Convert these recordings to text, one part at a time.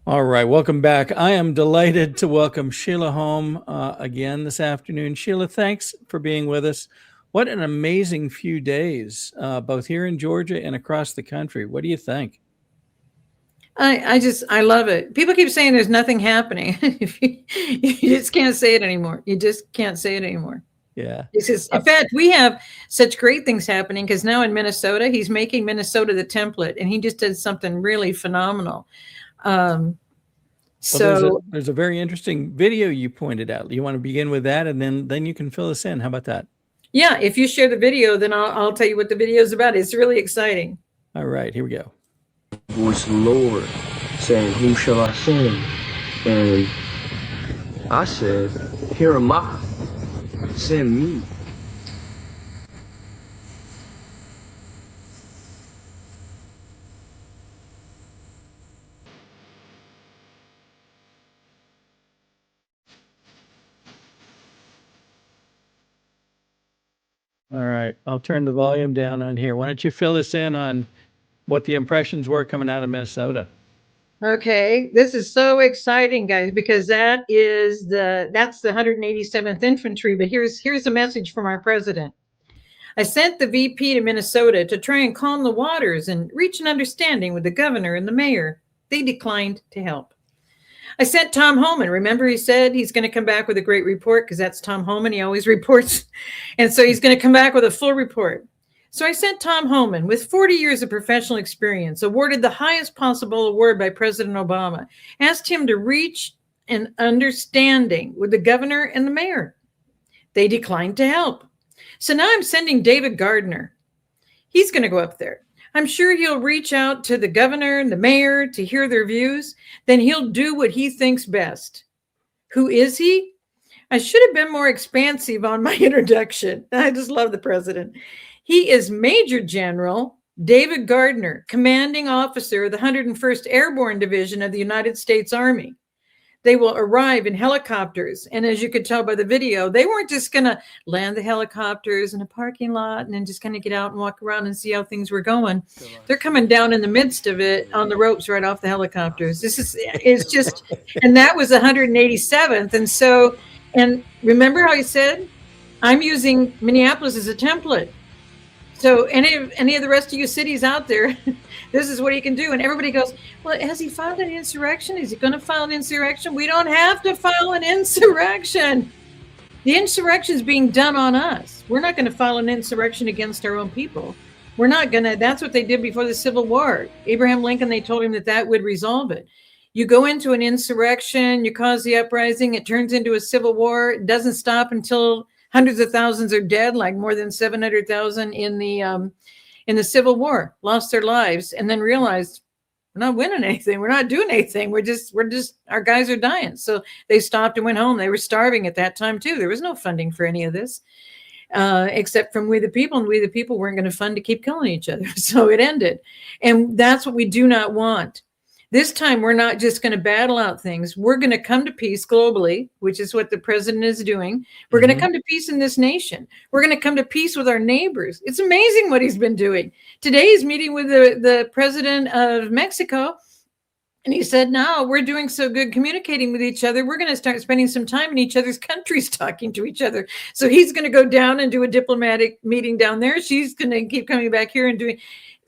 All right, welcome back. I am delighted to welcome Sheila Holm again this afternoon. Sheila, thanks for being with us. What an amazing few days, both here in Georgia and across the country. What do you think? I love it. People keep saying there's nothing happening. You just can't say it anymore. You just can't say it anymore. Yeah. In fact, we have such great things happening because now in Minnesota, he's making Minnesota the template, and he just did something really phenomenal. There's a very interesting video you pointed out. You want to begin with that, and then you can fill us in. How about that? Yeah, if you share the video, then I'll tell you what the video is about. It's really exciting. All right, here we go. Voice of the Lord, saying, "Whom shall I send?" And I said, "Here am I. Send me." All right, I'll turn the volume down on here. Why don't you fill us in on what the impressions were coming out of Minnesota? Okay, this is so exciting, guys, because that's the 187th Infantry. But here's a message from our president. I sent the VP to Minnesota to try and calm the waters and reach an understanding with the governor and the mayor. They declined to help. I sent Tom Homan. Remember, he said he's going to come back with a great report because that's Tom Homan. He always reports. And so he's going to come back with a full report. So I sent Tom Homan, with 40 years of professional experience, awarded the highest possible award by President Obama, asked him to reach an understanding with the governor and the mayor. They declined to help. So now I'm sending David Gardner. He's going to go up there. I'm sure he'll reach out to the governor and the mayor to hear their views. Then he'll do what he thinks best. Who is he? I should have been more expansive on my introduction. I just love the president. He is Major General David Gardner, commanding officer of the 101st Airborne Division of the United States Army. They will arrive in helicopters. And as you could tell by the video, they weren't just going to land the helicopters in a parking lot and then just kind of get out and walk around and see how things were going. They're coming down in the midst of it on the ropes right off the helicopters. And that was 187th. And remember how he said, I'm using Minneapolis as a template. So any of the rest of you cities out there, this is what he can do. And everybody goes, well, has he filed an insurrection? Is he going to file an insurrection? We don't have to file an insurrection. The insurrection is being done on us. We're not going to file an insurrection against our own people. We're not going to. That's what they did before the Civil War. Abraham Lincoln, they told him that would resolve it. You go into an insurrection, you cause the uprising, it turns into a civil war. It doesn't stop until hundreds of thousands are dead, like more than 700,000 in the Civil War, lost their lives, and then realized we're not winning anything. We're not doing anything. We're just our guys are dying. So they stopped and went home. They were starving at that time too. There was no funding for any of this, except from we the people, and we the people weren't going to fund to keep killing each other. So it ended, and that's what we do not want. This time, we're not just going to battle out things. We're going to come to peace globally, which is what the president is doing. We're going to come to peace in this nation. We're going to come to peace with our neighbors. It's amazing what he's been doing. Today, he's meeting with the president of Mexico. And he said, now we're doing so good communicating with each other. We're going to start spending some time in each other's countries talking to each other. So he's going to go down and do a diplomatic meeting down there. She's going to keep coming back here and doing...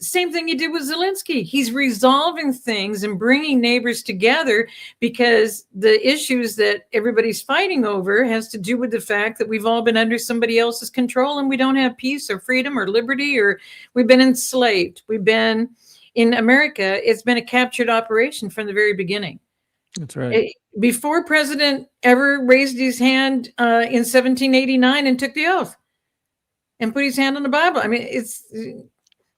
Same thing he did with Zelensky. He's resolving things and bringing neighbors together because the issues that everybody's fighting over has to do with the fact that we've all been under somebody else's control and we don't have peace or freedom or liberty, or we've been enslaved. We've been, in America, it's been a captured operation from the very beginning. That's right. Before president ever raised his hand in 1789 and took the oath and put his hand on the Bible. I mean,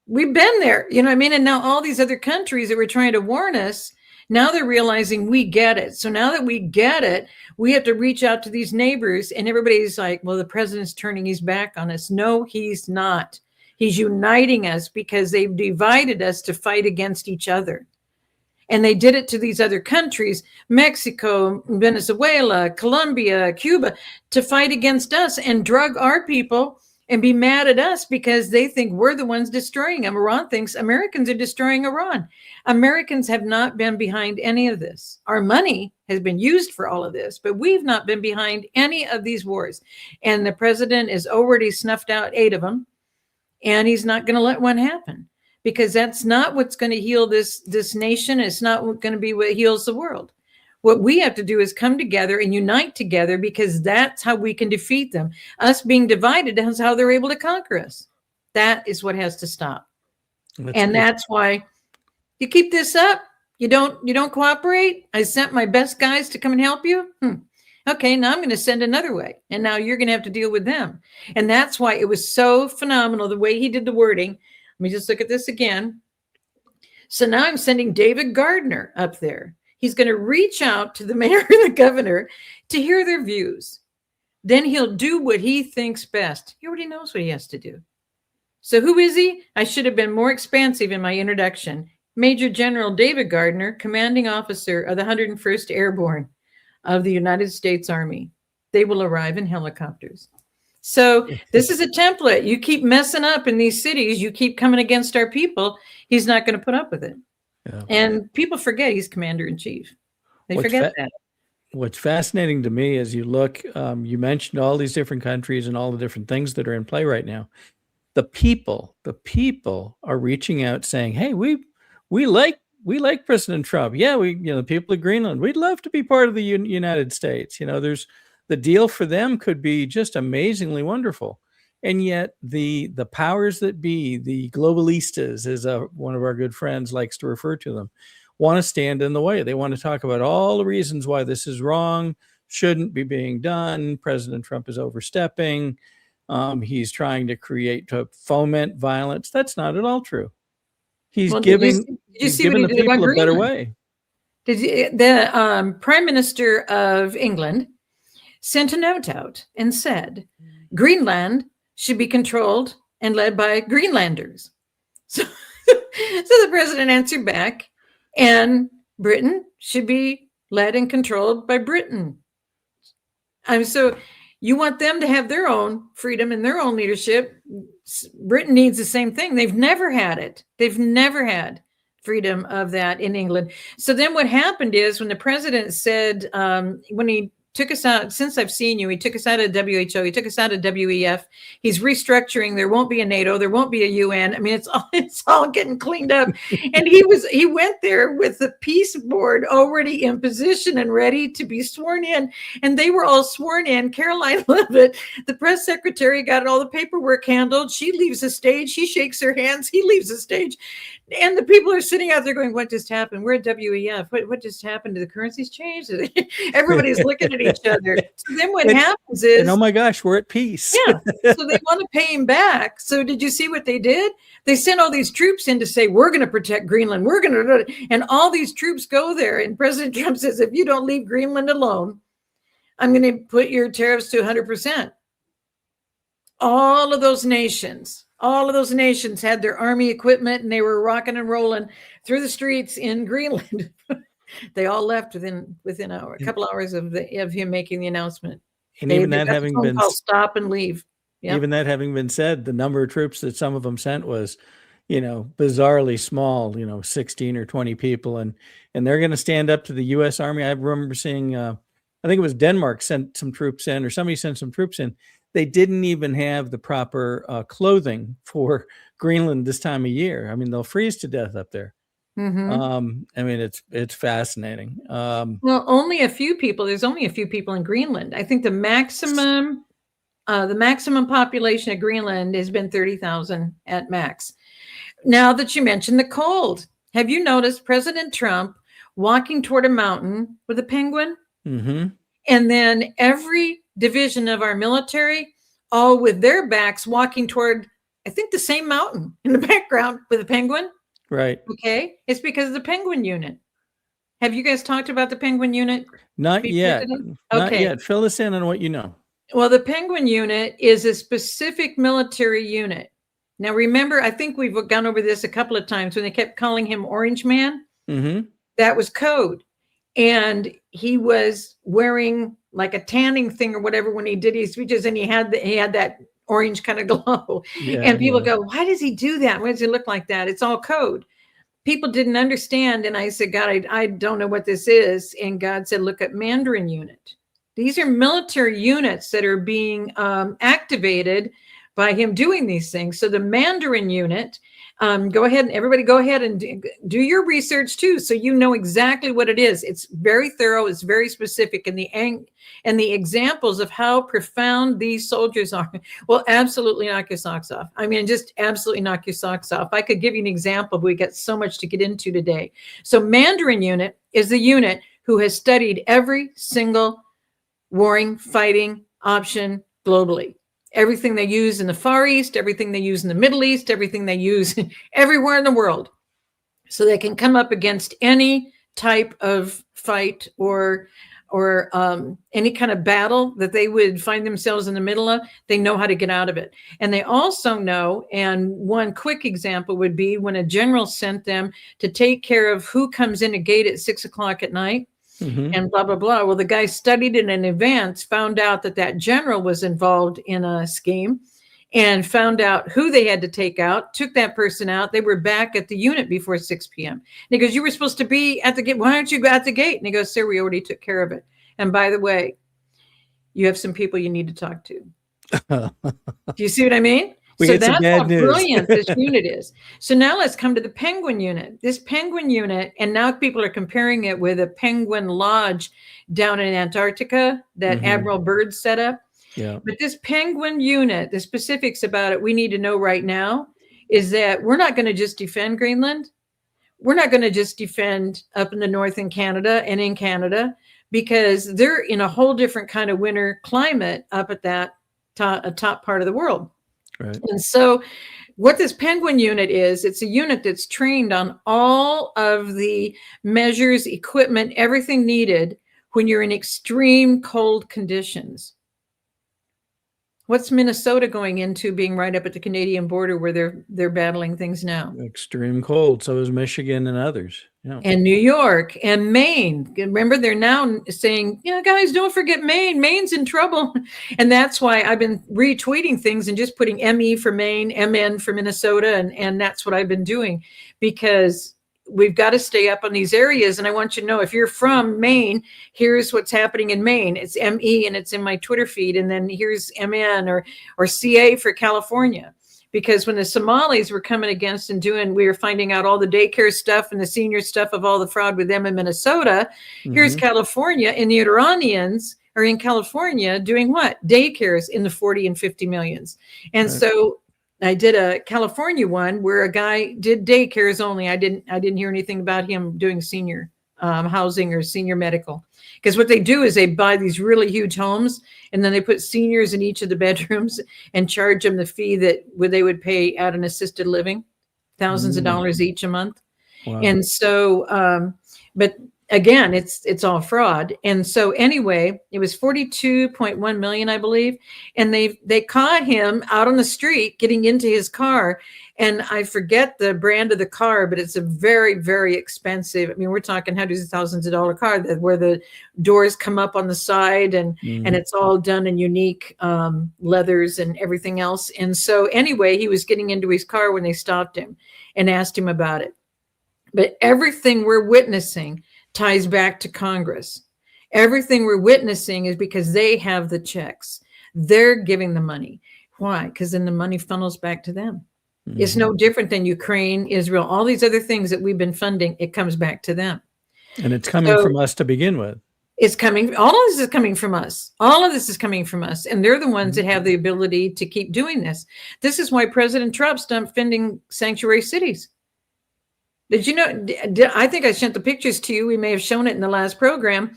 we've been there, you know what I mean? And now all these other countries that were trying to warn us, now they're realizing we get it. So now that we get it, we have to reach out to these neighbors, and everybody's like, well, the president's turning his back on us. No, he's not. He's uniting us because they've divided us to fight against each other. And they did it to these other countries, Mexico, Venezuela, Colombia, Cuba, to fight against us and drug our people and be mad at us because they think we're the ones destroying them. Iran thinks Americans are destroying Iran. Americans have not been behind any of this. Our money has been used for all of this, but we've not been behind any of these wars. And the president has already snuffed out 8 of them, and he's not going to let one happen, because that's not what's going to heal this nation. It's not going to be what heals the world. What we have to do is come together and unite together, because that's how we can defeat them. Us being divided is how they're able to conquer us. That is what has to stop. That's why you keep this up. You don't cooperate. I sent my best guys to come and help you. Okay, now I'm going to send another way. And now you're going to have to deal with them. And that's why it was so phenomenal the way he did the wording. Let me just look at this again. So now I'm sending David Gardner up there. He's going to reach out to the mayor and the governor to hear their views. Then he'll do what he thinks best. He already knows what he has to do. So who is he? I should have been more expansive in my introduction. Major General David Gardner, commanding officer of the 101st Airborne of the United States Army. They will arrive in helicopters. So this is a template. You keep messing up in these cities. You keep coming against our people. He's not going to put up with it. Yeah. And people forget he's commander in chief. They forget that. What's fascinating to me is you look, you mentioned all these different countries and all the different things that are in play right now. The people are reaching out saying, hey, we like President Trump. Yeah, the people of Greenland, we'd love to be part of the United States. There's the deal for them could be just amazingly wonderful. And yet the powers that be, the globalistas, as one of our good friends likes to refer to them, want to stand in the way. They want to talk about all the reasons why this is wrong, shouldn't be being done. President Trump is overstepping. He's trying to foment violence. That's not at all true. He's giving the people a better way. The Prime Minister of England sent a note out and said, Greenland should be controlled and led by Greenlanders. So the president answered back, and Britain should be led and controlled by Britain. So you want them to have their own freedom and their own leadership. Britain needs the same thing. They've never had it. They've never had freedom of that in England. So then what happened is when the president said, when he took us out, since I've seen you, he took us out of WHO, he took us out of WEF, he's restructuring, there won't be a NATO, there won't be a UN. I mean, it's all getting cleaned up. And he went there with the peace board already in position and ready to be sworn in. And they were all sworn in. Caroline Leavitt, the press secretary, got all the paperwork handled. She leaves the stage, he shakes her hands, he leaves the stage. And the people are sitting out there going, what just happened? We're at WEF. What just happened? Do the currencies change? Everybody's looking at each other. So then what happens is, oh my gosh, we're at peace. Yeah. So they want to pay him back. So did you see what they did? They sent all these troops in to say, we're going to protect Greenland. We're going to, and all these troops go there. And President Trump says, if you don't leave Greenland alone, I'm going to put your tariffs to 100%. All of those nations had their army equipment and they were rocking and rolling through the streets in Greenland. They all left within a couple hours of him making the announcement. And even that having been stop and leave. Yep. Even that having been said, the number of troops that some of them sent was, bizarrely small, 16 or 20 people. And they're going to stand up to the U.S. Army. I remember seeing, I think it was Denmark sent some troops in, or somebody sent some troops in. They didn't even have the proper clothing for Greenland this time of year. I mean, they'll freeze to death up there. Mm-hmm. I mean, it's fascinating. Well, only a few people. There's only a few people in Greenland. I think the maximum population of Greenland has been 30,000 at max. Now that you mentioned the cold, have you noticed President Trump walking toward a mountain with a penguin? Mm-hmm. And then every division of our military, all with their backs walking toward, I think, the same mountain in the background with a penguin. Right. Okay. It's because of the penguin unit. Have you guys talked about the penguin unit? Not yet. Okay. Not yet. Fill us in on what you know. Well, the penguin unit is a specific military unit. Now, remember, I think we've gone over this a couple of times when they kept calling him Orange Man. Mm-hmm. That was code. And he was wearing like a tanning thing or whatever when he did his speeches, and he had that orange kind of glow. Yeah, And people yeah. go, why does he do that? Why does it look like that? It's all code. People didn't understand. And I said, God, I don't know what this is. And God said, look at Mandarin unit. These are military units that are being activated by him doing these things. So the Mandarin unit, go ahead and everybody go ahead and do your research too, so you know exactly what it is. It's very thorough. It's very specific, and the examples of how profound these soldiers are will absolutely knock your socks off. I mean, just absolutely knock your socks off. I could give you an example, but we got so much to get into today. So Mandarin unit is the unit who has studied every single warring, fighting option globally. Everything they use in the Far East, everything they use in the Middle East, everything they use everywhere in the world. So they can come up against any type of fight or any kind of battle that they would find themselves in the middle of. They know how to get out of it. And they also know, and one quick example would be when a general sent them to take care of who comes in a gate at 6 o'clock at night. Mm-hmm. And blah, blah, blah. Well, the guy studied it in advance, found out that general was involved in a scheme, and found out who they had to take out, took that person out. They were back at the unit before 6 p.m. And he goes, you were supposed to be at the gate. Why aren't you at the gate? And he goes, sir, we already took care of it. And by the way, you have some people you need to talk to. Do you see what I mean? So that's how brilliant this unit is. So now let's come to the Penguin unit. This Penguin unit, and now people are comparing it with a Penguin Lodge down in Antarctica that Admiral Byrd set up. Yeah. But this Penguin unit, the specifics about it we need to know right now is that we're not going to just defend Greenland. We're not going to just defend up in the north in Canada and in Canada, because they're in a whole different kind of winter climate up at that top part of the world. Right. And so what this Penguin unit is, it's a unit that's trained on all of the measures, equipment, everything needed when you're in extreme cold conditions. What's Minnesota going into, being right up at the Canadian border where they're battling things now? Extreme cold. So is Michigan and others. Yeah. And New York and Maine. Remember, they're now saying, yeah, guys, don't forget Maine. Maine's in trouble. And that's why I've been retweeting things and just putting ME for Maine, MN for Minnesota. And that's what I've been doing, because we've got to stay up on these areas. And I want you to know, if you're from Maine, here's what's happening in Maine. It's ME and it's in my Twitter feed. And then here's MN or CA for California. Because when the Somalis were coming against and we were finding out all the daycare stuff and the senior stuff of all the fraud with them in Minnesota, here's California, and the Iranians are in California doing what? Daycares in the 40 and 50 millions. And so I did a California one where a guy did daycares only. I didn't hear anything about him doing senior housing or senior medical. Because what they do is they buy these really huge homes, and then they put seniors in each of the bedrooms and charge them the fee that they would pay at an assisted living, thousands of dollars each a month. Wow. And so, but again, it's all fraud. And so anyway, it was 42.1 million, I believe. And they caught him out on the street getting into his car. And I forget the brand of the car, but it's a very, very expensive. I mean, we're talking hundreds of thousands of dollar car where the doors come up on the side and it's all done in unique leathers and everything else. And so anyway, he was getting into his car when they stopped him and asked him about it. But everything we're witnessing ties back to Congress. Everything we're witnessing is because they have the checks. They're giving the money. Why? Because then the money funnels back to them. It's no different than Ukraine, Israel, all these other things that we've been funding. It comes back to them. And it's coming from us to begin with. It's coming. All of this is coming from us. All of this is coming from us. And they're the ones that have the ability to keep doing this. This is why President Trump stopped funding sanctuary cities. Did you know? I think I sent the pictures to you. We may have shown it in the last program.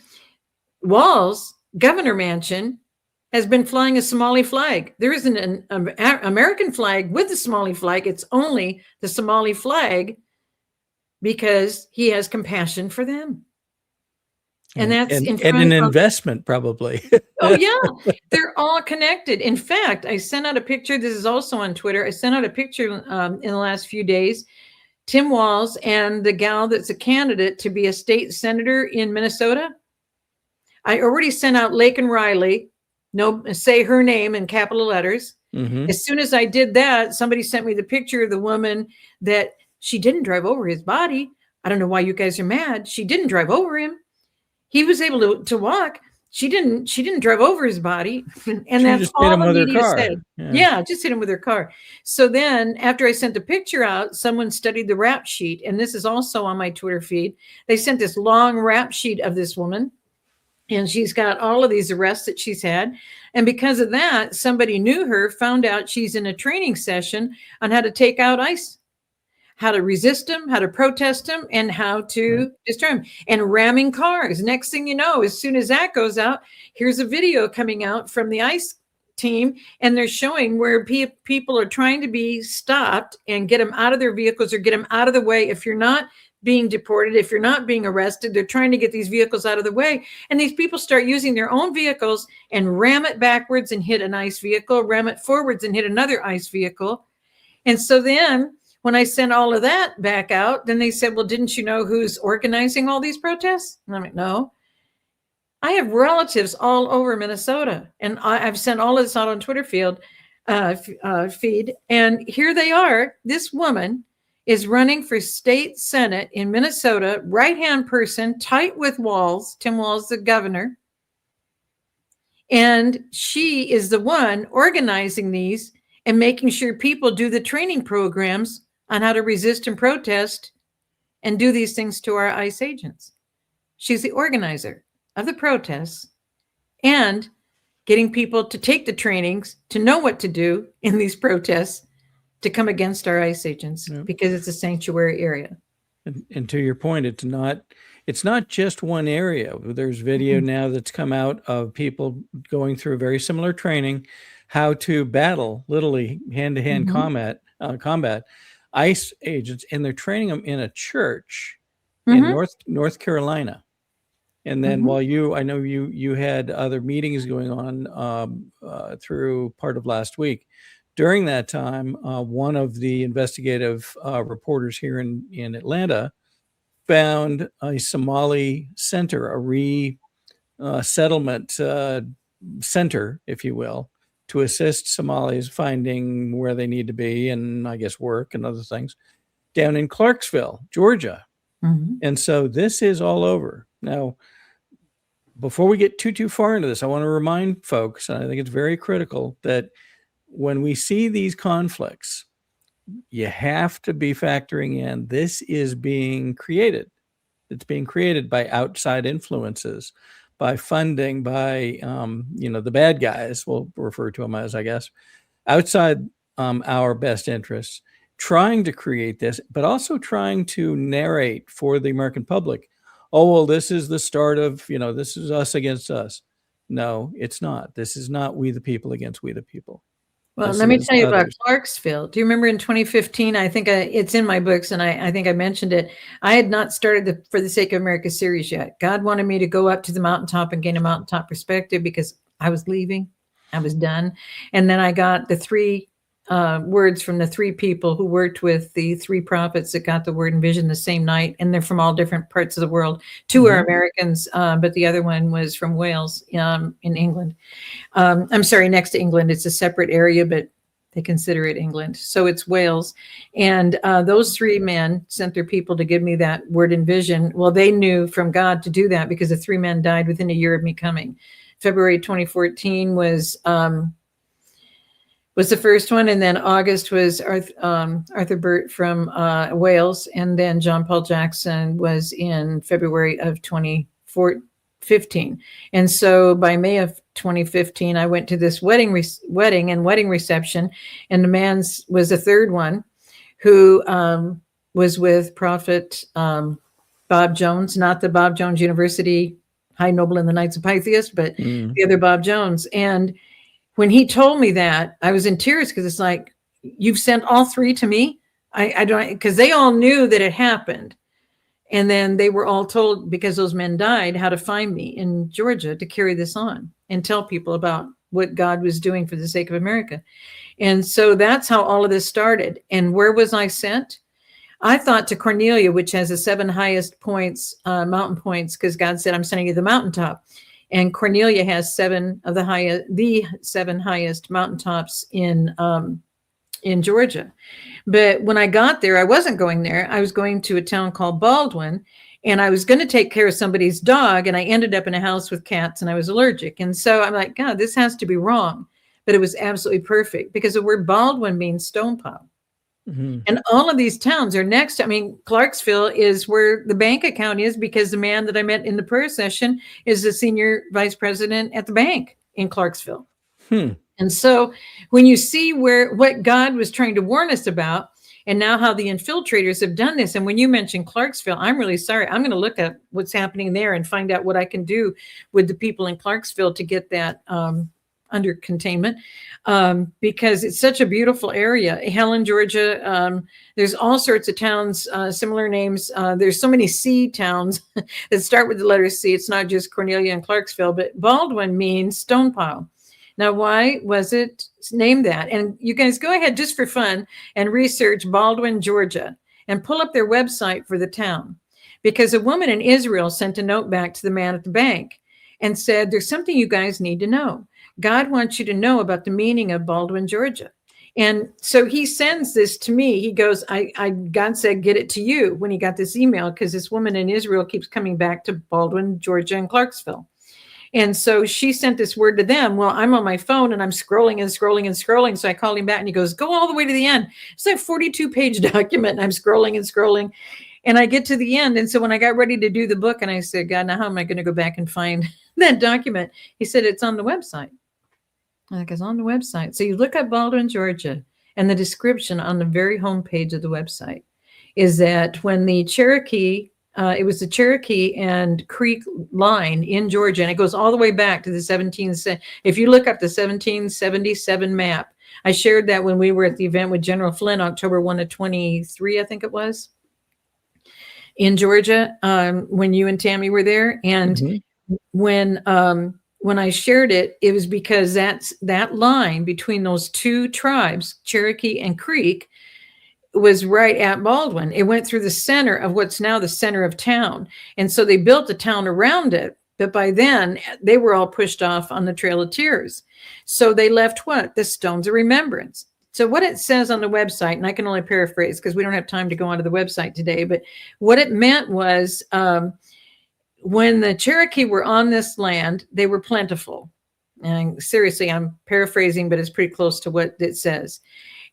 Walls, Governor Mansion, has been flying a Somali flag. There isn't an American flag with the Somali flag. It's only the Somali flag because he has compassion for them. And that's and an investment, probably. Oh, yeah. They're all connected. In fact, I sent out a picture. This is also on Twitter. I sent out a picture in the last few days. Tim Walz and the gal that's a candidate to be a state senator in Minnesota. I already sent out Laken Riley. No, say her name in capital letters. Mm-hmm. As soon as I did that, somebody sent me the picture of the woman that she didn't drive over his body. I don't know why you guys are mad. She didn't drive over him. He was able to walk. She didn't drive over his body. And She that's just hit all him the with her media car. said. Yeah, just hit him with her car. So then after I sent the picture out, someone studied the rap sheet. And this is also on my Twitter feed. They sent this long rap sheet of this woman. And she's got all of these arrests that she's had. And because of that, somebody knew her, found out she's in a training session on how to take out ICE, how to resist them, how to protest them, and how to destroy them, and ramming cars. Next thing you know, as soon as that goes out, here's a video coming out from the ICE team, and they're showing where people are trying to be stopped and get them out of their vehicles or get them out of the way. If you're not being deported, if you're not being arrested, they're trying to get these vehicles out of the way. And these people start using their own vehicles and ram it backwards and hit an ICE vehicle, ram it forwards and hit another ICE vehicle. And so then when I sent all of that back out, then they said, well, didn't you know who's organizing all these protests? And I'm like, no. I have relatives all over Minnesota, and I've sent all of this out on Twitter feed. And here they are. This woman is running for state senate in Minnesota, right-hand person, tight with Walz. Tim Walz, the governor. And she is the one organizing these and making sure people do the training programs on how to resist and protest and do these things to our ICE agents. She's the organizer of the protests and getting people to take the trainings to know what to do in these protests to come against our ICE agents because it's a sanctuary area. And to your point, it's not just one area. There's video now that's come out of people going through very similar training, how to battle, literally hand-to-hand combat ICE agents, and they're training them in a church in North Carolina. And then while I know you had other meetings going on through part of last week. During that time, one of the investigative reporters here in Atlanta found a Somali center, a resettlement center, if you will, to assist Somalis finding where they need to be and I guess work and other things down in Clarksville, Georgia. And so this is all over. Now, before we get too far into this, I want to remind folks, and I think it's very critical, that when we see these conflicts, you have to be factoring in this is being created. It's being created by outside influences, by funding, by the bad guys, we'll refer to them as, I guess, outside our best interests, trying to create this, but also trying to narrate for the American public, oh, well, this is the start of, this is us against us. No, it's not. This is not we the people against we the people. Well, let me tell you about Clarksville. Do you remember in 2015? I think it's in my books, and I think I mentioned it. I had not started the For the Sake of America series yet. God wanted me to go up to the mountaintop and gain a mountaintop perspective because I was leaving. I was done. And then I got the three words from the three people who worked with the three prophets that got the word and vision the same night. And they're from all different parts of the world. Two are Americans, but the other one was from Wales in England. I'm sorry, next to England. It's a separate area, but they consider it England. So it's Wales. And those three men sent their people to give me that word and vision. Well, they knew from God to do that because the three men died within a year of me coming. February 2014 was the first one, and then August was Arthur Burt from Wales, and then John Paul Jackson was in February of 2015. And so by May of 2015, I went to this wedding reception, and the man's was the third one who was with Prophet Bob Jones, not the Bob Jones University High Noble in the Knights of Pythias, but the other Bob Jones. And when he told me that, I was in tears because it's like, you've sent all three to me? I don't, because they all knew that it happened. And then they were all told, because those men died, how to find me in Georgia to carry this on and tell people about what God was doing for the sake of America. And so that's how all of this started. And where was I sent? I thought to Cornelia, which has the 7 highest points, mountain points, because God said, I'm sending you the mountaintop. And Cornelia has the seven highest mountaintops in Georgia. But when I got there, I wasn't going there. I was going to a town called Baldwin, and I was going to take care of somebody's dog, and I ended up in a house with cats, and I was allergic. And so I'm like, God, this has to be wrong. But it was absolutely perfect because the word Baldwin means stone pile. Mm-hmm. And all of these towns are next. I mean, Clarksville is where the bank account is because the man that I met in the prayer session is the senior vice president at the bank in Clarksville. And so when you see what God was trying to warn us about, and now how the infiltrators have done this. And when you mentioned Clarksville, I'm really sorry. I'm going to look at what's happening there and find out what I can do with the people in Clarksville to get that under containment, because it's such a beautiful area. Helen, Georgia, there's all sorts of towns, similar names. There's so many C towns that start with the letter C. It's not just Cornelia and Clarksville, but Baldwin means stone pile. Now, why was it named that? And you guys go ahead just for fun and research Baldwin, Georgia, and pull up their website for the town. Because a woman in Israel sent a note back to the man at the bank and said, there's something you guys need to know. God wants you to know about the meaning of Baldwin, Georgia. And so he sends this to me. He goes, God said, get it to you when he got this email, because this woman in Israel keeps coming back to Baldwin, Georgia, and Clarksville. And so she sent this word to them. Well, I'm on my phone and I'm scrolling and scrolling and scrolling. So I called him back and he goes, go all the way to the end. It's like a 42-page document. And I'm scrolling and scrolling. And I get to the end. And so when I got ready to do the book and I said, God, now how am I going to go back and find that document? He said, it's on the website. I'm like, it's on the website. So you look at Baldwin, Georgia, and the description on the very homepage of the website is that when the Cherokee, it was the Cherokee and Creek line in Georgia, and it goes all the way back to the 17th. If you look up the 1777 map, I shared that when we were at the event with General Flynn, October 1 of 23, I think it was, in Georgia, when you and Tammy were there. And when I shared it, it was because that line between those two tribes, Cherokee and Creek, was right at Baldwin. It went through the center of what's now the center of town. And so they built a town around it. But by then, they were all pushed off on the Trail of Tears. So they left what? The Stones of Remembrance. So what it says on the website, and I can only paraphrase because we don't have time to go onto the website today, but what it meant was when the Cherokee were on this land, they were plentiful. And seriously, I'm paraphrasing, but it's pretty close to what it says.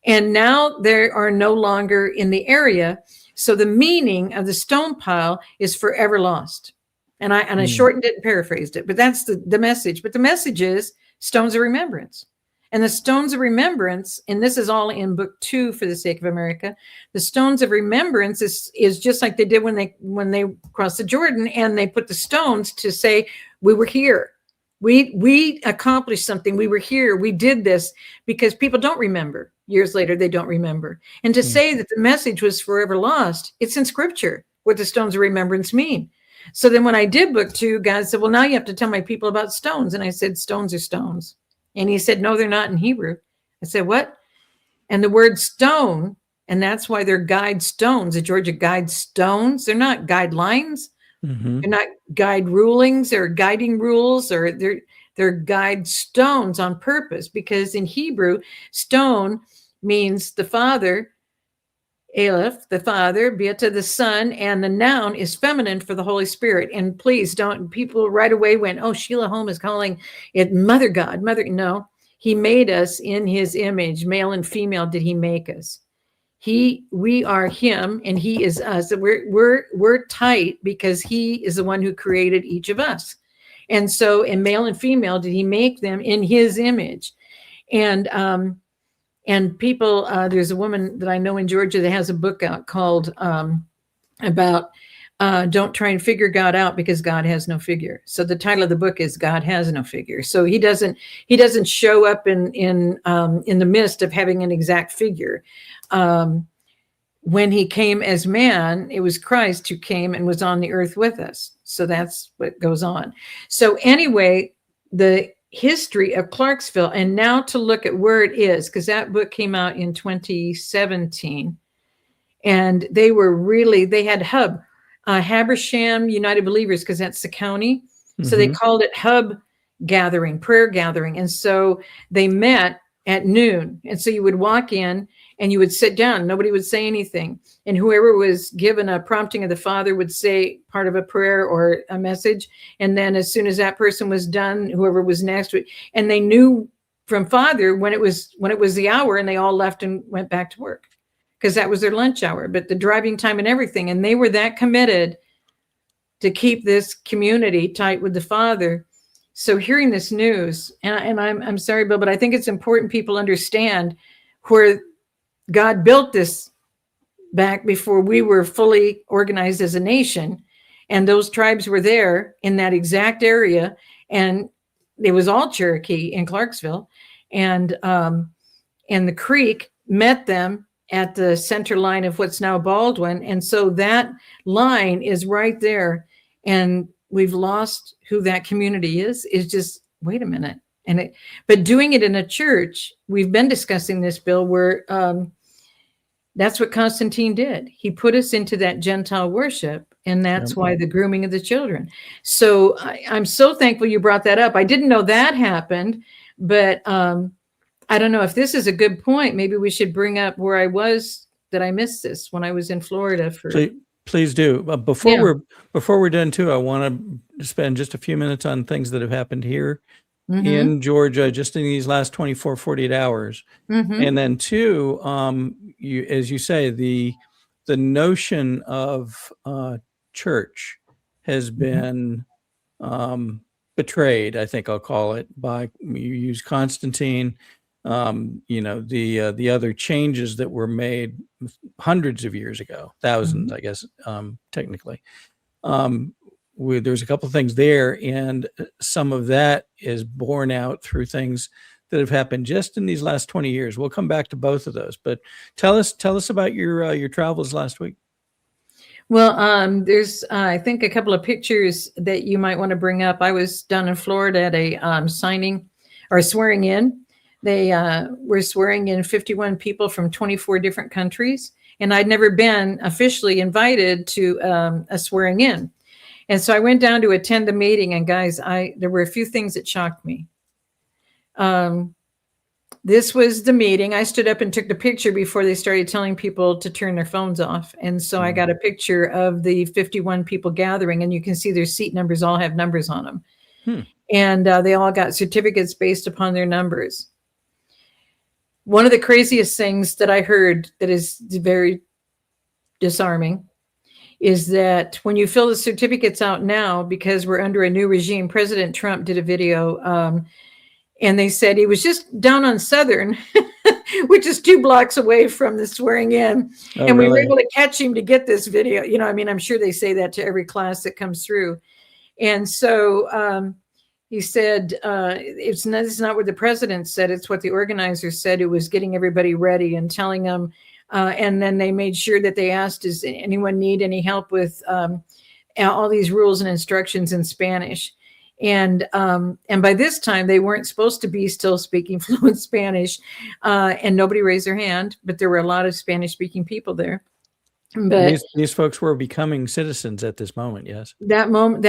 And now they are no longer in the area. So the meaning of the stone pile is forever lost. And I shortened it and paraphrased it, but that's the message. But the message is stones of remembrance. And the stones of remembrance, and this is all in book 2 for the sake of America, the stones of remembrance is just like they did when they crossed the Jordan, and they put the stones to say, we were here. We accomplished something. We were here. We did this, because people don't remember. Years later, they don't remember. And to say that the message was forever lost, it's in scripture, what the stones of remembrance mean. So then when I did book 2, God said, well, now you have to tell my people about stones. And I said, stones are stones. And he said, no, they're not in Hebrew. I said, what? And the word stone, and that's why they're guide stones, the Georgia guide stones. They're not guidelines. They're not guide rulings or guiding rules, or they're guide stones on purpose, because in Hebrew, stone means the Father, Aleph, the Father, Beta, the Son, and the noun is feminine for the Holy Spirit. And please don't, people right away went, oh, Sheila Holm is calling it Mother God. No, he made us in his image, male and female did he make us. We are him and he is us. We're tight because he is the one who created each of us. And so in male and female did he make them in his image. And people, there's a woman that I know in Georgia that has a book out called about don't try and figure God out, because God has no figure. So the title of the book is God Has No Figure. So he doesn't show up in the midst of having an exact figure. When he came as man, it was Christ who came and was on the earth with us. So that's what goes on. So anyway, the history of Clarksville, and now to look at where it is, because that book came out in 2017, and they had Habersham United Believers, because that's the county, So they Mhm. called it hub gathering, prayer gathering. And so they met at noon. And so you would walk in and you would sit down. Nobody would say anything. And whoever was given a prompting of the Father would say part of a prayer or a message. And then as soon as that person was done, whoever was next, and they knew from Father when it was the hour, and they all left and went back to work because that was their lunch hour, but the driving time and everything. And they were that committed to keep this community tight with the Father. So hearing this news, and I'm sorry, Bill, but I think it's important people understand where God built this back before we were fully organized as a nation. And those tribes were there in that exact area. And it was all Cherokee in Clarksville. And the Creek met them at the center line of what's now Baldwin. And so that line is right there. And we've lost who that community is just, wait a minute. But doing it in a church, we've been discussing this, Bill, where that's what Constantine did. He put us into that Gentile worship, and that's why the grooming of the children. So I'm so thankful you brought that up. I didn't know that happened, but I don't know if this is a good point. Maybe we should bring up where I was, that I missed this when I was in Florida for. Please do. Before we're done too, I want to spend just a few minutes on things that have happened here in Georgia just in these last 24, 48 hours. And then two, as you say, the notion of church has been betrayed, I think I'll call it, by, you use Constantine, the other changes that were made hundreds of years ago, thousands, I guess, technically. There's a couple of things there, and some of that is borne out through things that have happened just in these last 20 years. We'll come back to both of those, but tell us about your travels last week. Well, there's, I think, a couple of pictures that you might want to bring up. I was down in Florida at a signing or swearing in. They were swearing in 51 people from 24 different countries, and I'd never been officially invited to a swearing in. And so I went down to attend the meeting, and guys, there were a few things that shocked me. This was the meeting. I stood up and took the picture before they started telling people to turn their phones off. And so I got a picture of the 51 people gathering, and you can see their seat numbers all have numbers on them. And they all got certificates based upon their numbers. One of the craziest things that I heard that is very disarming is that when you fill the certificates out now, because we're under a new regime, President Trump did a video, and they said he was just down on Southern, which is 2 blocks away from the swearing in. And we were able to catch him to get this video. I'm sure they say that to every class that comes through. And so he said, it's not what the president said, it's what the organizers said, who was getting everybody ready and telling them. And then they made sure that they asked, does anyone need any help with all these rules and instructions in Spanish? And by this time, they weren't supposed to be still speaking fluent Spanish, and nobody raised their hand, but there were a lot of Spanish-speaking people there. But these folks were becoming citizens at this moment, yes. That moment,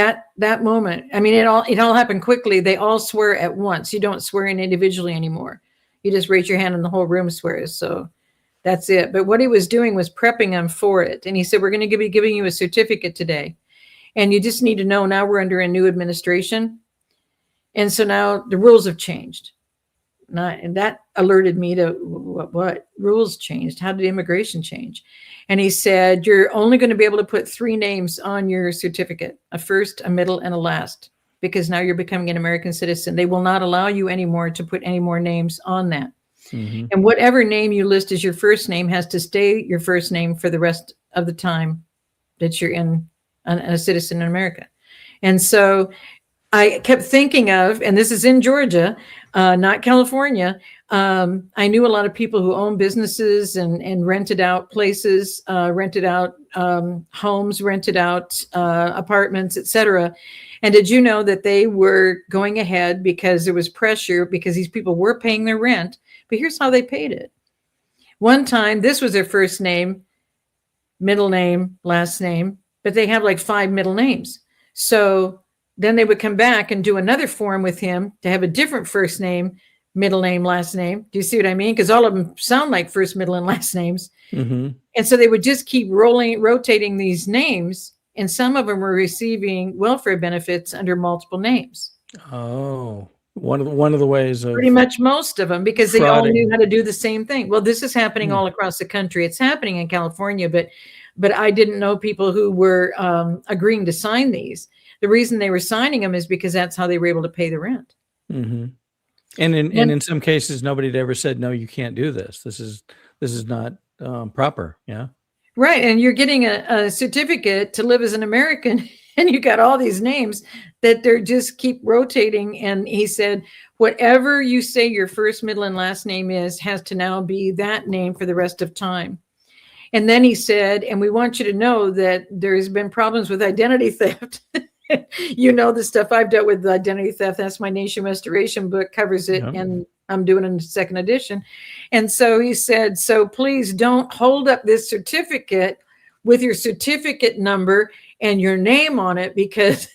I mean, it all happened quickly. They all swear at once. You don't swear in individually anymore. You just raise your hand and the whole room swears. So that's it. But what he was doing was prepping them for it. And he said, we're going to be giving you a certificate today. And you just need to know now we're under a new administration. And so now the rules have changed. And that alerted me to what rules changed? How did immigration change? And he said, you're only going to be able to put 3 names on your certificate, a first, a middle, and a last, because now you're becoming an American citizen. They will not allow you anymore to put any more names on that. And whatever name you list as your first name has to stay your first name for the rest of the time that you're a citizen in America. And so I kept thinking of, and this is in Georgia, not California. I knew a lot of people who own businesses and rented out places, rented out homes, rented out apartments, etc. And did you know that they were going ahead because there was pressure, because these people were paying their rent? But here's how they paid it. One time, this was their first name, middle name, last name, but they have like 5 middle names. So then they would come back and do another form with him to have a different first name, middle name, last name. Do you see what I mean? Because all of them sound like first, middle, and last names. Mm-hmm. And so they would just keep rotating these names, and some of them were receiving welfare benefits under multiple names. Oh, one of the ways of pretty much most of them, because they all frauding. knew how to do the same thing. Well, this is happening all across the country. It's happening in California, but I didn't know people who were agreeing to sign these. The reason they were signing them is because that's how they were able to pay the rent. Mm-hmm. And in some cases, nobody had ever said, no, you can't do this. This is not proper. Yeah. Right. And you're getting a certificate to live as an American, and you got all these names that they're just keep rotating. And he said, whatever you say your first, middle, and last name is has to now be that name for the rest of time. And then he said, and we want you to know that there's been problems with identity theft. You know, the stuff I've dealt with, identity theft. That's my Nation Restoration book, covers it. Yep. And I'm doing it in the second edition. And so he said, so please don't hold up this certificate with your certificate number and your name on it, because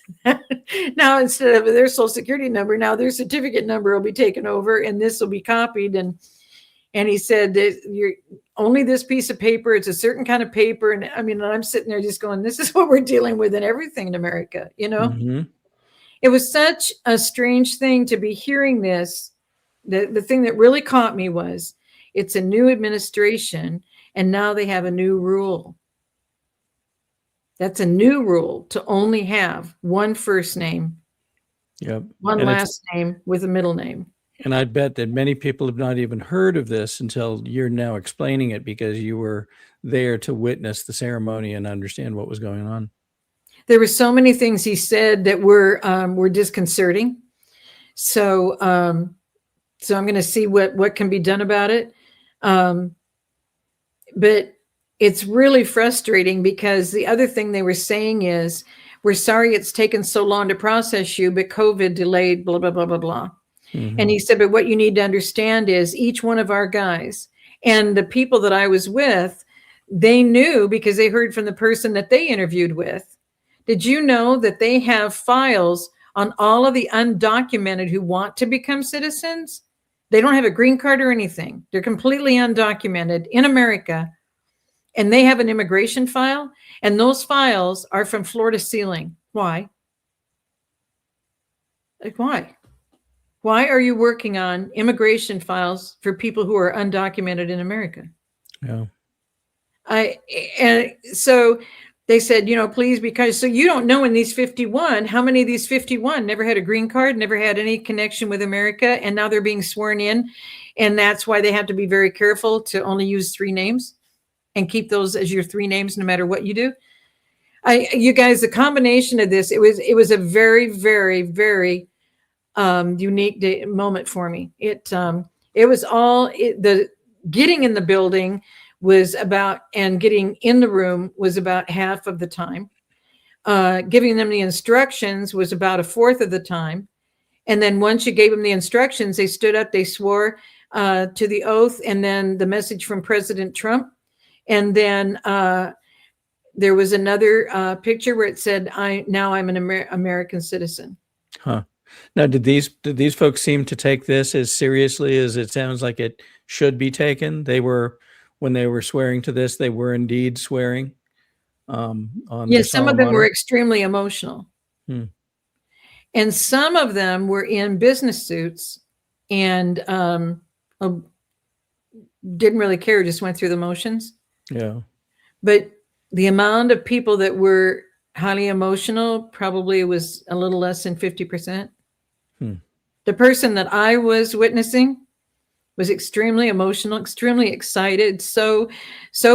now instead of their social security number, now their certificate number will be taken over and this will be copied. And he said that you're only this piece of paper. It's a certain kind of paper. And I mean, I'm sitting there just going, this is what we're dealing with in everything in America. You know, It was such a strange thing to be hearing this. The thing that really caught me was it's a new administration, and now they have a new rule. That's a new rule, to only have one first name, one last name with a middle name. And I bet that many people have not even heard of this until you're now explaining it, because you were there to witness the ceremony and understand what was going on. There were so many things he said that were disconcerting. So I'm going to see what can be done about it. But it's really frustrating, because the other thing they were saying is, we're sorry it's taken so long to process you, but COVID delayed, blah, blah, blah, blah, blah. And he said, but what you need to understand is each one of our guys and the people that I was with, they knew, because they heard from the person that they interviewed with. Did you know that they have files on all of the undocumented who want to become citizens? They don't have a green card or anything. They're completely undocumented in America. And they have an immigration file. And those files are from floor to ceiling. Why? Like, why? Why are you working on immigration files for people who are undocumented in America? Yeah. And so they said, please, because so you don't know in these 51, how many of these 51 never had a green card, never had any connection with America, and now they're being sworn in. And that's why they have to be very careful to only use 3 names and keep those as your 3 names, no matter what you do. You guys, the combination of this, it was a very, very, very unique moment for me. It was all the getting in the building was about, and getting in the room was about half of the time. Giving them the instructions was about a fourth of the time. And then once you gave them the instructions, they stood up, they swore to the oath, and then the message from President Trump. And then there was another picture where it said, I'm an American citizen. Huh. Now, did these folks seem to take this as seriously as it sounds like it should be taken? When they were swearing to this, they were indeed swearing. Yes, some of them were extremely emotional. And some of them were in business suits and didn't really care, just went through the motions. Yeah. But the amount of people that were highly emotional probably was a little less than 50%. The person that I was witnessing was extremely emotional, extremely excited, so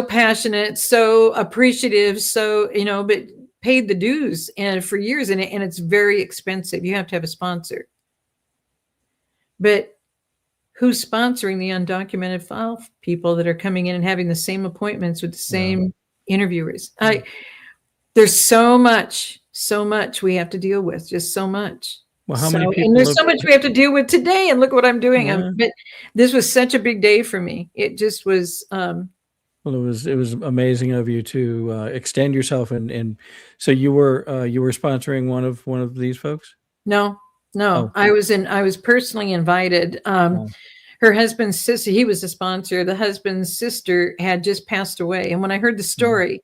passionate, so appreciative, but paid the dues and for years, and it's very expensive. You have to have a sponsor. But who's sponsoring the undocumented file people that are coming in and having the same appointments with the same interviewers? There's so much we have to deal with, just so much. Well, how many people? And there's so much we have to deal with today, and look what I'm doing. But this was such a big day for me. It just was Well, it was amazing of you to extend yourself, and so you were sponsoring one of these folks. No, no, Oh, I was personally invited. wow. Her husband's sister, he was a sponsor. The husband's sister had just passed away. And when I heard the story,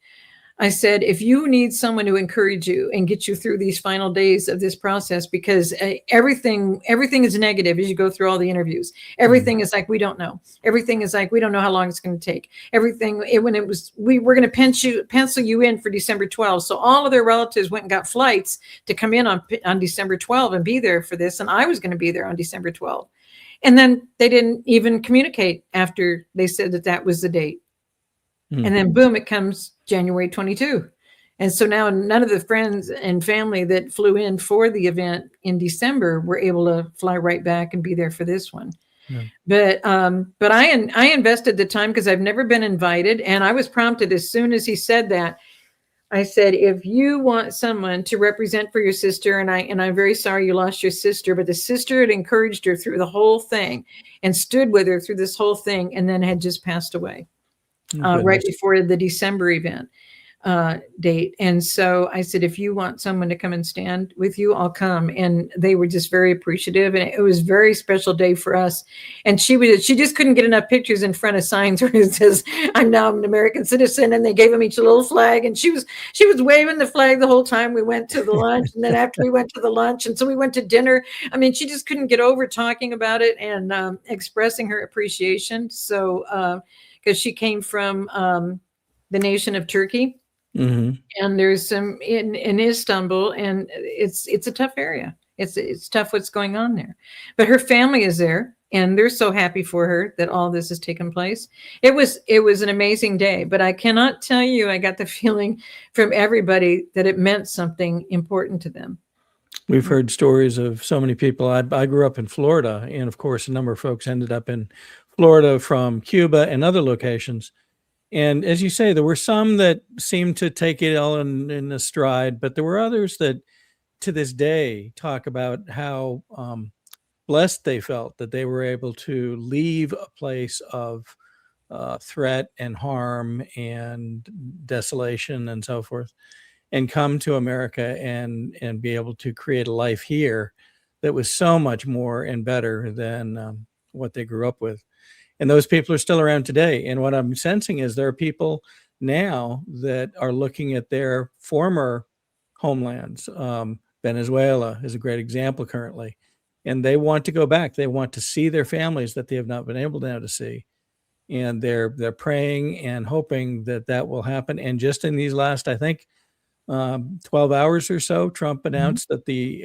I said, if you need someone to encourage you and get you through these final days of this process, because everything is negative as you go through all the interviews. Everything is like, we don't know. Everything is like, we don't know how long it's going to take. Everything, we were going to pencil you in for December 12th. So all of their relatives went and got flights to come in on December 12th and be there for this. And I was going to be there on December 12th. And then they didn't even communicate after they said that was the date. And then boom, it comes January 22. And so now none of the friends and family that flew in for the event in December were able to fly right back and be there for this one. Yeah. But I invested the time because I've never been invited. And I was prompted as soon as he said that. I said, if you want someone to represent for your sister, and I'm very sorry you lost your sister, but the sister had encouraged her through the whole thing and stood with her through this whole thing, and then had just passed away. Right before the December event date. And so I said, if you want someone to come and stand with you, I'll come. And they were just very appreciative. And it was a very special day for us. And she just couldn't get enough pictures in front of signs where it says, I'm now an American citizen. And they gave them each a little flag. And she was waving the flag the whole time we went to the lunch. And then after we went to the lunch, and so we went to dinner. I mean, she just couldn't get over talking about it and expressing her appreciation. So, because she came from the nation of Turkey. And there's some in Istanbul, and it's a tough area. It's tough what's going on there. But her family is there, and they're so happy for her that all this has taken place. It was an amazing day, but I cannot tell you, I got the feeling from everybody that it meant something important to them. We've heard stories of so many people. I grew up in Florida, and of course, a number of folks ended up in Florida from Cuba and other locations. And as you say, there were some that seemed to take it all in a stride, but there were others that to this day talk about how blessed they felt that they were able to leave a place of threat and harm and desolation and so forth, and come to America and be able to create a life here that was so much more and better than what they grew up with. And those people are still around today. And what I'm sensing is there are people now that are looking at their former homelands. Venezuela is a great example currently. And they want to go back. They want to see their families that they have not been able now to see. And they're praying and hoping that that will happen. And just in these last, I think, 12 hours or so, Trump announced that the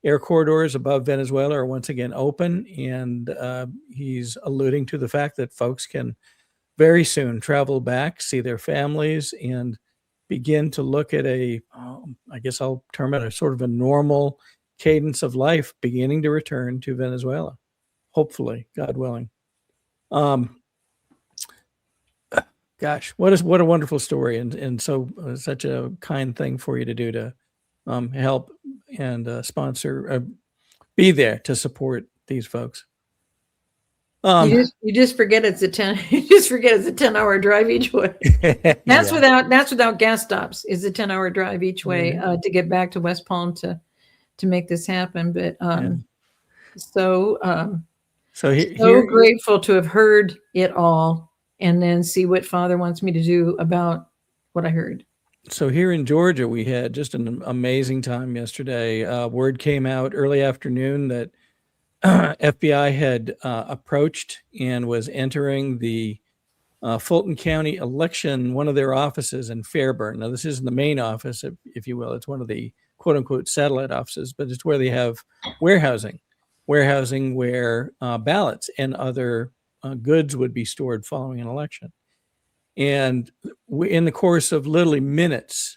air corridors above Venezuela are once again open, and he's alluding to the fact that folks can very soon travel back, see their families, and begin to look at I guess I'll term it a sort of a normal cadence of life beginning to return to Venezuela, hopefully, God willing. Gosh, what a wonderful story, and so such a kind thing for you to do to help and sponsor, be there to support these folks. You just forget it's a 10-hour drive each way. That's without gas stops. Is a 10-hour drive each way to get back to West Palm to make this happen. But so grateful to have heard it all and then see what Father wants me to do about what I heard. So here in Georgia, we had just an amazing time yesterday. Word came out early afternoon that FBI had approached and was entering the Fulton County election, one of their offices in Fairburn. Now, this isn't the main office, if you will. It's one of the quote unquote satellite offices, but it's where they have warehousing where ballots and other goods would be stored following an election. And in the course of literally minutes,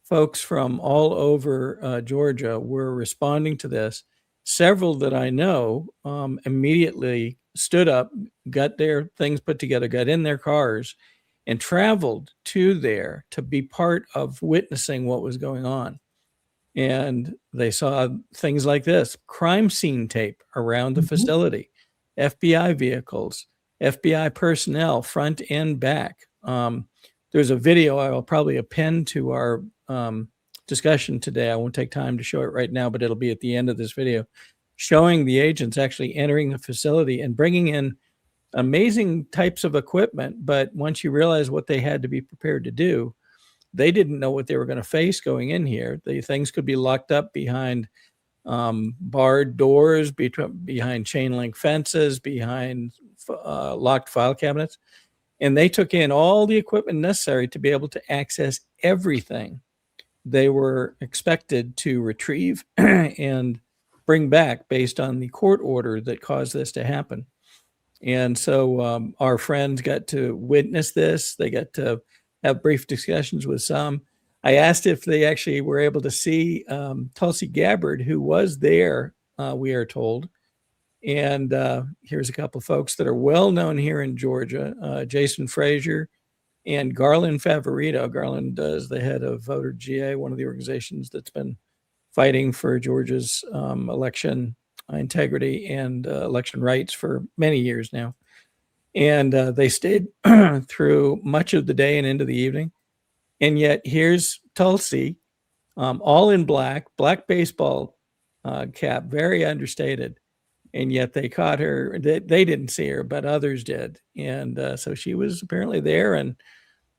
folks from all over Georgia were responding to this. Several that I know immediately stood up, got their things put together, got in their cars, and traveled to there to be part of witnessing what was going on. And they saw things like this: crime scene tape around the facility, FBI vehicles, FBI personnel, front and back. There's a video I will probably append to our discussion today. I won't take time to show it right now, but it'll be at the end of this video, showing the agents actually entering the facility and bringing in amazing types of equipment. But once you realize what they had to be prepared to do, they didn't know what they were going to face going in here. The things could be locked up behind barred doors, behind chain link fences, behind locked file cabinets. And they took in all the equipment necessary to be able to access everything they were expected to retrieve and bring back based on the court order that caused this to happen. And so our friends got to witness this. They got to have brief discussions with some. I asked if they actually were able to see Tulsi Gabbard, who was there, we are told. And here's a couple of folks that are well known here in Georgia, Jason Frazier and Garland Favorito. Garland is the head of Voter GA, one of the organizations that's been fighting for Georgia's election integrity and election rights for many years now. And they stayed through much of the day and into the evening. And yet here's Tulsi, all in black baseball cap, very understated. And yet they caught her. They didn't see her, but others did. And so she was apparently there and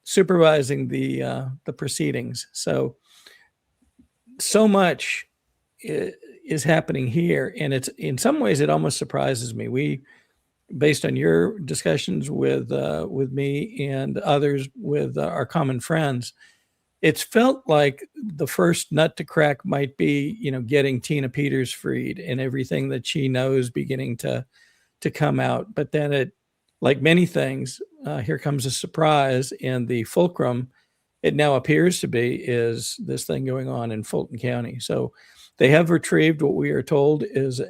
supervising the proceedings. So much is happening here, and it's in some ways it almost surprises me. We, based on your discussions with me and others, with our common friends, it's felt like the first nut to crack might be, getting Tina Peters freed and everything that she knows beginning to come out. But then it, like many things, here comes a surprise, and the fulcrum, it now appears to be, is this thing going on in Fulton County. So they have retrieved what we are told is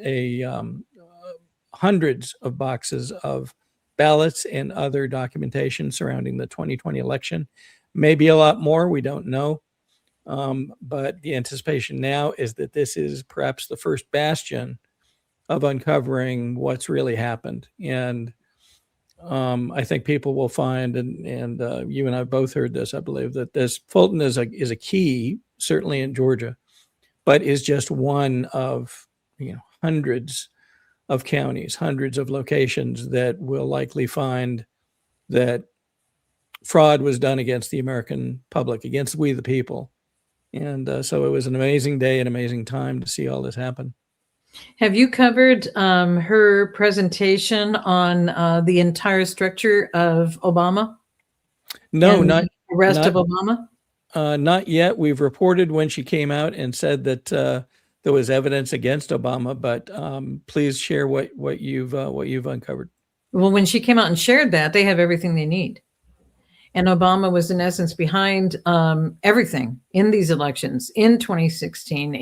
hundreds of boxes of ballots and other documentation surrounding the 2020 election. Maybe a lot more, we don't know. But the anticipation now is that this is perhaps the first bastion of uncovering what's really happened. And I think people will find, and you and I both heard this, I believe, that this Fulton is a key, certainly in Georgia, but is just one of hundreds of counties, hundreds of locations that will likely find that fraud was done against the American public, against we the people. And so it was an amazing day, an amazing time to see all this happen. Have you covered her presentation on the entire structure of Obama? No, not the rest of Obama? Not yet. We've reported when she came out and said that there was evidence against Obama, but please share what you've uncovered. Well, when she came out and shared that, they have everything they need. And Obama was, in essence, behind everything in these elections in 2016.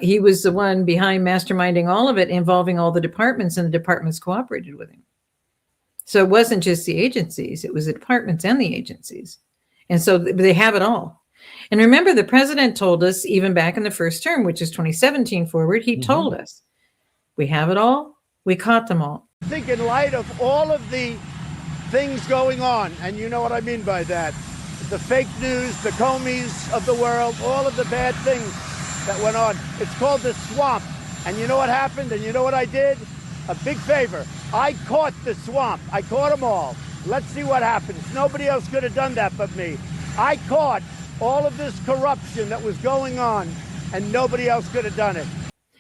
He was the one behind masterminding all of it, involving all the departments, and the departments cooperated with him. So it wasn't just the agencies, it was the departments and the agencies. And so they have it all. And remember, the president told us, even back in the first term, which is 2017 forward, he told us, we have it all, we caught them all. I think in light of all of the things going on, and you know what I mean by that, the fake news, the Comeys of the world, all of the bad things that went on. It's called the swamp. And you know what happened? And you know what I did? A big favor. I caught the swamp. I caught them all. Let's see what happens. Nobody else could have done that but me. I caught all of this corruption that was going on, and nobody else could have done it.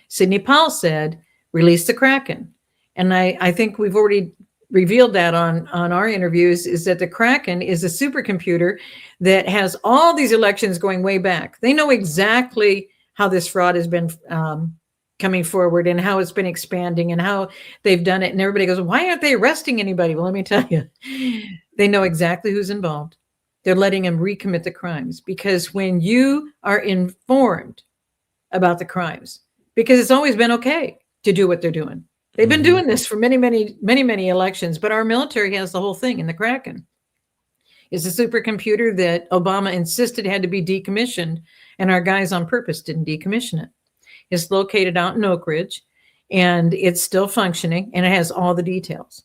Sidney Powell said, release the Kraken. And I think we've already revealed that on our interviews, is that the Kraken is a supercomputer that has all these elections going way back. They know exactly how this fraud has been coming forward and how it's been expanding and how they've done it. And everybody goes, why aren't they arresting anybody? Well, let me tell you, they know exactly who's involved. They're letting them recommit the crimes, because when you are informed about the crimes, because it's always been okay to do what they're doing. They've been doing this for many elections, but our military has the whole thing in the Kraken. It's a supercomputer that Obama insisted had to be decommissioned, and our guys on purpose didn't decommission it. It's located out in Oak Ridge, and it's still functioning, and it has all the details.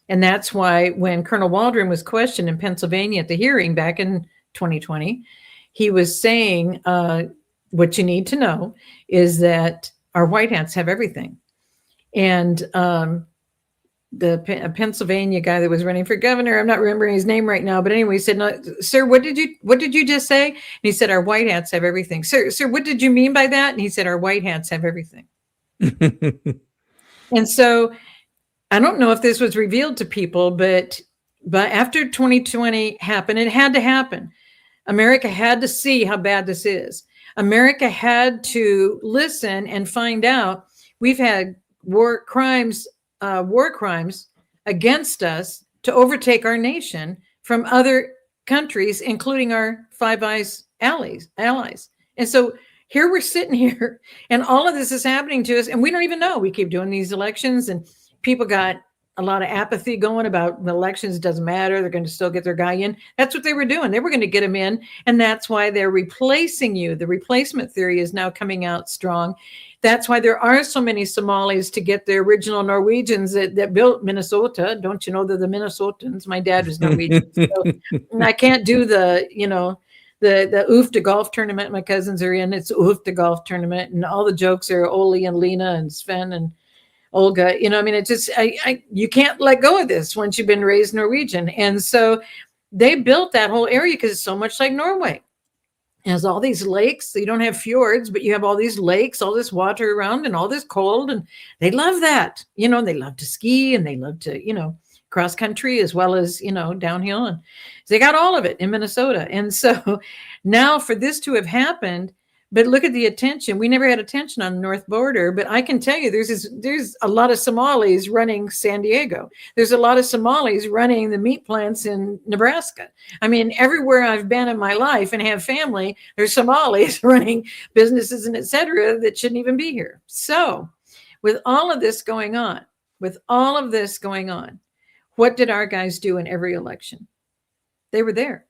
And that's why when Colonel Waldron was questioned in Pennsylvania at the hearing back in 2020, he was saying, what you need to know is that our white hats have everything. And the Pennsylvania guy that was running for governor, I'm not remembering his name right now, but anyway, he said, no, sir, what did you just say? And he said, our white hats have everything. Sir, what did you mean by that? And he said, our white hats have everything. And so I don't know if this was revealed to people, but after 2020 happened, it had to happen. America had to see how bad this is. America had to listen and find out we've had war crimes against us to overtake our nation from other countries, including our Five Eyes allies. And so here we're sitting here and all of this is happening to us and we don't even know. We keep doing these elections and people got a lot of apathy going about the elections. It doesn't matter. They're going to still get their guy in. That's what they were doing. They were going to get him in. And that's why they're replacing you. The replacement theory is now coming out strong. That's why there are so many Somalis to get the original Norwegians that built Minnesota. Don't you know they're the Minnesotans? My dad was Norwegian. So I can't do the UFTA golf tournament my cousins are in. It's UFTA golf tournament. And all the jokes are Oli and Lena and Sven and Olga, I mean, it just, you can't let go of this once you've been raised Norwegian. And so they built that whole area because it's so much like Norway. It has all these lakes. You don't have fjords, but you have all these lakes, all this water around and all this cold. And they love that. They love to ski and they love to, cross country as well as, downhill. And they got all of it in Minnesota. And so now for this to have happened, but look at the attention. We never had attention on the north border, but I can tell you there's a lot of Somalis running San Diego. There's a lot of Somalis running the meat plants in Nebraska. I mean, everywhere I've been in my life and have family, there's Somalis running businesses and et cetera that shouldn't even be here. So with all of this going on, what did our guys do in every election? They were there.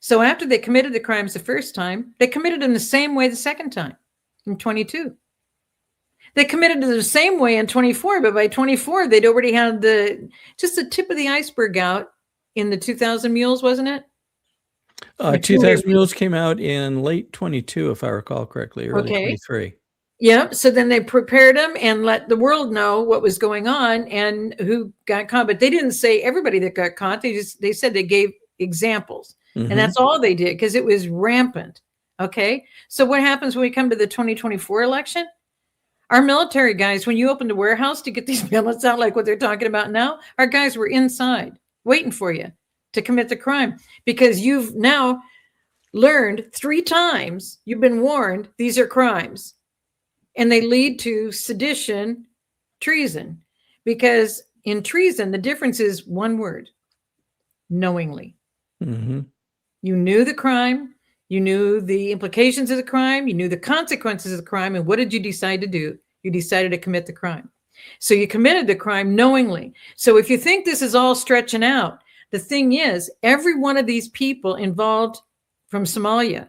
So after they committed the crimes the first time, they committed them the same way the second time in 22. They committed them the same way in 24, but by 24, they'd already had just the tip of the iceberg out in the 2,000 Mules, wasn't it? 2,000 Mules came out in late 22, if I recall correctly, early 23. Yeah. So then they prepared them and let the world know what was going on and who got caught. But they didn't say everybody that got caught. They said they gave examples. Mm-hmm. And that's all they did because it was rampant. Okay. So what happens when we come to the 2024 election? Our military guys, when you opened a warehouse to get these billets out, like what they're talking about now, our guys were inside waiting for you to commit the crime because you've now learned 3 times, you've been warned, these are crimes and they lead to sedition, treason, because in treason, the difference is one word, knowingly. Mm-hmm. You knew the crime, you knew the implications of the crime, you knew the consequences of the crime, and what did you decide to do? You decided to commit the crime. So you committed the crime knowingly. So if you think this is all stretching out, the thing is, every one of these people involved from Somalia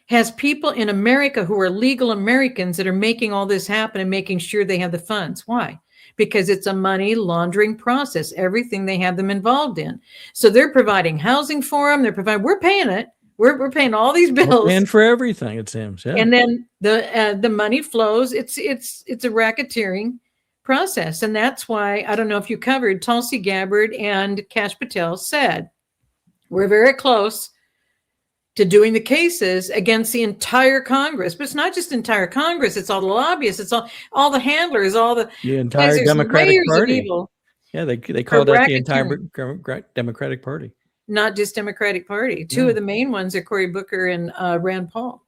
has people in America who are legal Americans that are making all this happen and making sure they have the funds. Why? Because it's a money laundering process, everything they have them involved in. So they're providing housing for them. We're paying it. We're paying all these bills. And for everything, it seems. Yeah. And then the money flows. It's a racketeering process. And that's why, I don't know if you covered, Tulsi Gabbard and Kash Patel said, we're very close to doing the cases against the entire Congress. But it's not just entire Congress. It's all the lobbyists. It's all the handlers, all the entire Democratic Party. Yeah, they called out the entire Democratic Party. Not just Democratic Party. Two of the main ones are Cory Booker and Rand Paul.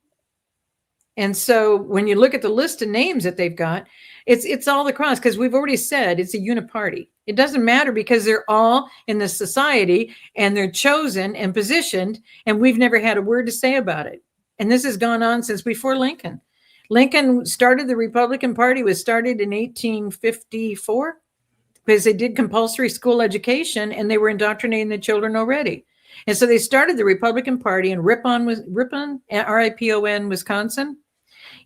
And so when you look at the list of names that they've got, it's all across, because we've already said it's a uniparty. It doesn't matter because they're all in the society and they're chosen and positioned, and we've never had a word to say about it. And this has gone on since before Lincoln. Lincoln started the Republican Party, was started in 1854 because they did compulsory school education and they were indoctrinating the children already. And so they started the Republican Party in Ripon, R-I-P-O-N, Wisconsin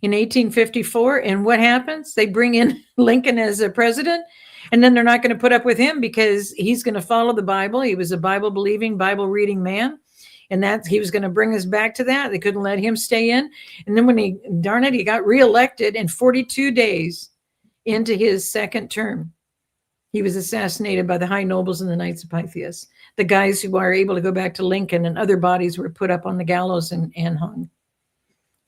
in 1854. And what happens? They bring in Lincoln as a president. And then they're not going to put up with him because he's going to follow the Bible. He was a Bible believing, Bible reading man. And that he was going to bring us back to that. They couldn't let him stay in. And then when he got reelected, in 42 days into his second term, he was assassinated by the high nobles and the Knights of Pythias. The guys who are able to go back to Lincoln, and other bodies were put up on the gallows and hung.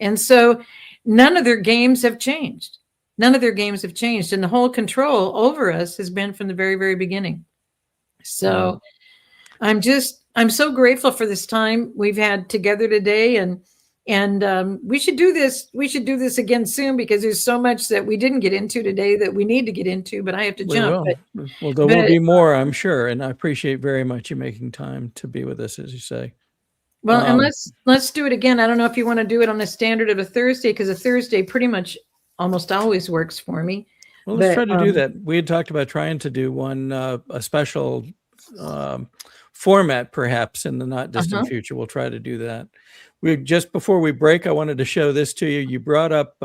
And so none of their games have changed. None of their games have changed. And the whole control over us has been from the very, very beginning. So I'm so grateful for this time we've had together today. And we should do this. We should do this again soon, because there's so much that we didn't get into today that we need to get into, but I have to jump. Well, there will be more, I'm sure. And I appreciate very much you making time to be with us, as you say. Well, and let's do it again. I don't know if you want to do it on the standard of a Thursday, because a Thursday pretty much almost always works for me. Well, let's try to do that. We had talked about trying to do one, a special format, perhaps in the not distant future. We'll try to do that. Just before we break, I wanted to show this to you. You brought up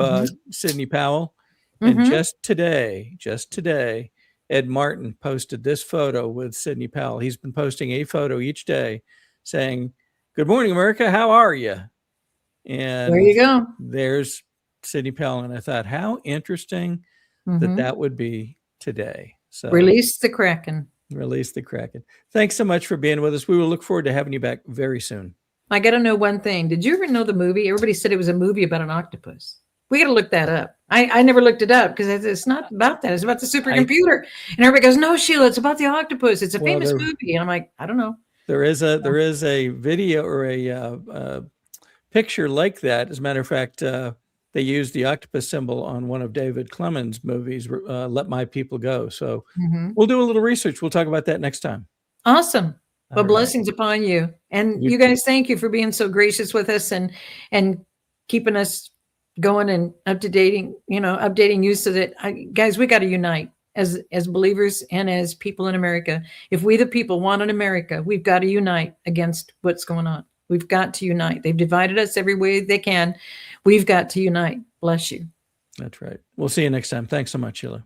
Sidney Powell, and just today, Ed Martin posted this photo with Sidney Powell. He's been posting a photo each day saying, "Good morning, America. How are you?" And there you go. There's Sidney Powell. And I thought, how interesting that would be today. So release the Kraken. Release the Kraken. Thanks so much for being with us. We will look forward to having you back very soon. I got to know one thing. Did you ever know the movie? Everybody said it was a movie about an octopus. We got to look that up. I never looked it up, because it's not about that. It's about the supercomputer. And everybody goes, "No, Sheila, it's about the octopus. It's a famous movie." And I'm like, I don't know. There is a video or a picture like that. As a matter of fact, they used the octopus symbol on one of David Clemens' movies, Let My People Go. So we'll do a little research. We'll talk about that next time. Awesome. Well, blessings upon you. And you guys, thank you for being so gracious with us and keeping us going and updating you, so that guys, we got to unite as believers and as people in America. If we the people want an America, we've got to unite against what's going on. We've got to unite. They've divided us every way they can. We've got to unite. Bless you. That's right. We'll see you next time. Thanks so much, Sheila.